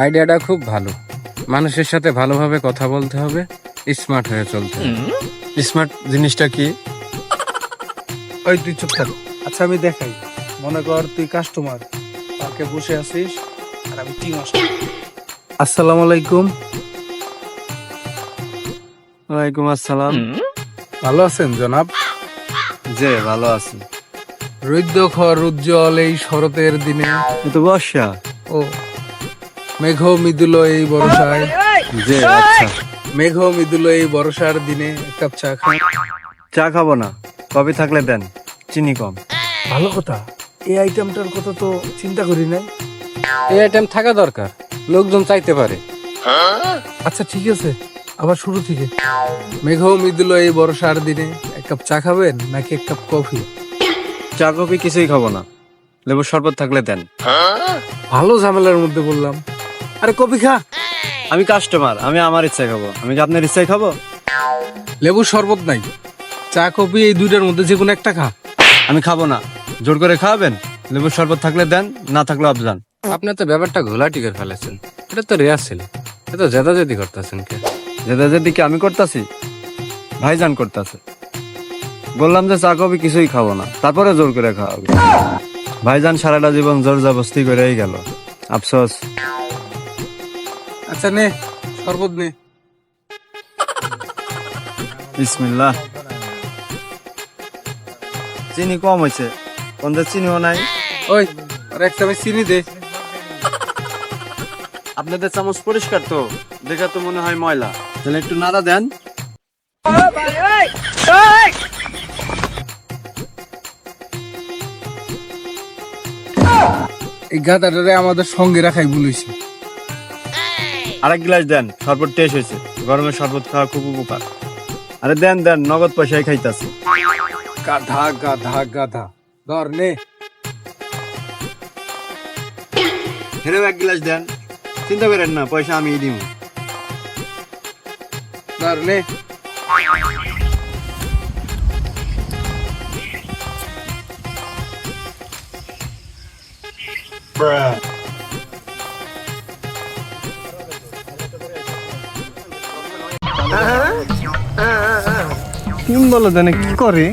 আইডিয়াটা খুব ভালো। মানুষের সাথে ভালোভাবে কথা বলতে হবে, স্মার্ট হয়ে চলতে হবে। স্মার্ট জিনিসটা কি? ওই তুই চুপ থাক। আচ্ছা আমি দেখাই। মনে কর তুই কাস্টমার, পার্কে বসে আছিস আর আমি টিম মাস্টার। আসসালামু আলাইকুম। ওয়ালাইকুম আসসালাম। ভালো আছেন জনাব? জি ভালো আছি। রৌদ্রখর উজ্জ্বল এই শরতের দিনে এ তো বর্ষা। ও মেঘ মৃদুল এই বর্ষায়, জি আচ্ছা। মেঘ মৃদুল এই বর্ষার দিনে এক কাপ চা খাই। চা খাবো না, কফি থাকলে দেন, চিনি কম। ভালো কথা, এই আইটেমটার কথা তো চিন্তা করি নাই। এই আইটেম থাকা দরকার, লোকজন চাইতে পারে। আচ্ছা ঠিক আছে, আবার শুরু থেকে। মেঘ মৃদুল এই বর্ষার দিনে এক কাপ চা খাবেন নাকি এক কাপ কফি? চা কফি কিছুই খাবো না, লেবুর শরবত থাকলে দেন। ভালো ঝামেলার মধ্যে বললাম। আরে কফি খা। আমি কাস্টমার, আমি আমার ইচ্ছায় খাবো। আমি কি আপনার ইচ্ছায় খাবো? লেবুর শরবত নাই, চা কফি এই দুইটার মধ্যে যে কোনো একটা খা। আমি খাবো না, জোর করে খাওয়াবেন? লেবুর শরবত থাকলে দেন, না থাকলে আবজান। আপনি তো ব্যাপারটা ঘোলাটি করে ফেলেছেন। এটা তো রেয়ার ছিল, এটা তো জেদাজেদি করতেছেন কে? যেটা যেদিকে আমি করতেছি, ভাইজান করতেছে। বললাম যে চা কফি কিছুই খাবো না, তারপরে জোর করে খাওয়াবে। ভাইজান সারাটা জীবন জোর জবস্তি করেই গেল, আফসোস। আচ্ছা নে শরবত নে। বিসমিল্লাহ। চিনি কম হয়েছে, কোনটা চিনিও নাই। ওই আর এক চামচ চিনি দে। আপনাদের চামচ পরিষ্কার তো? দেখা তো মনে হয় ময়লা। তাহলে একটু নাড়া দেন। এই গাদাটারে আমাদের সঙ্গে রাখাই বলেছি। আরেক গ্লাস দেন, শরবত টেস্ট হয়েছে। গরমে শরবত খাওয়া খুব উপকার। আরে দেন দেন, নগদ পয়সায় খাইতাছি। গাধা গাধা গাধা, ধর নে। হেরেও এক গ্লাস দেন, চিন্তা করেন না, পয়সা আমি দিব। ধর নে। তিন বলো দেন কি করে?